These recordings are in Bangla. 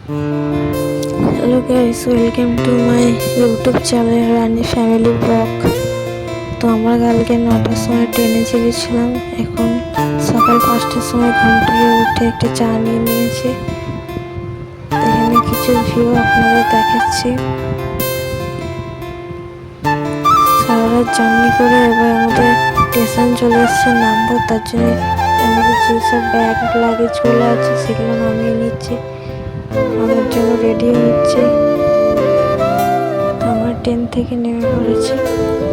Hello guys, welcome to my YouTube channel Rani family blog. তো আমরা কালকে 9টার সময় ট্রেনে চেপেছিলাম। এখন সকাল 5টার সময় ঘুম থেকে উঠে একটা চা নিয়ে নিয়েছি। এখানে কিছু ভিউ আপনাদের দেখাচ্ছি। সারা রাত জার্নি করে এবার আমাদের স্টেশন চলে এসছে, নামবো। তার জন্য আমাদের যেসব ব্যাগ লাগেজগুলো আছে সেগুলো নামিয়ে নিচ্ছি, আমার জন্য রেডি হচ্ছে। আমার ট্রেন থেকে নেমে পড়েছি।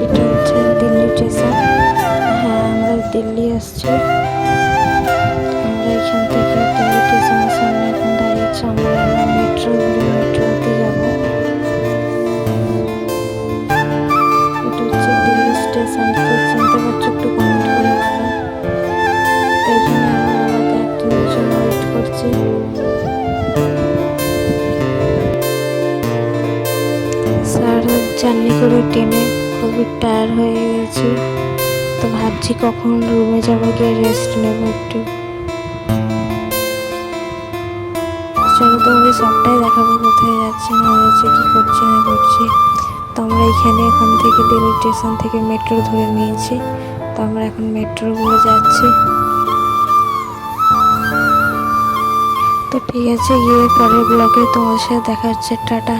এটা হচ্ছে দিল্লি স্টেশন। হ্যাঁ, আমরা দিল্লি আসছি। আমরা এখান থেকে দিল্লি স্টেশনের সামনে এখন দাঁড়িয়েছি। আমরা মেট্রোতে যাবো। এটা হচ্ছে দিল্লি স্টেশন। কে চিনতে পারছো একটু কমেন্ট করে বলো। এখানে আমরা আমাদের একদিনের জন্য ওয়েট করছি। সারা জার্নি করে ট্রেনে খুবই টায়ার হয়ে গেছি। তো ভাবছি কখন রুমে যাবো, গিয়ে রেস্ট নেবো একটু। চলো তোমাদের সবটাই দেখাবো, কোথায় যাচ্ছি না যাচ্ছি, কী করছি না করছি। তো আমরা এখান থেকে দিল্লি স্টেশন থেকে মেট্রো ধরে নিয়েছি। তো আমরা এখন মেট্রোগুলো যাচ্ছি। তো ঠিক আছে, গিয়ে পরের ব্লগে তোমার সাথে দেখা হচ্ছে। টাটা।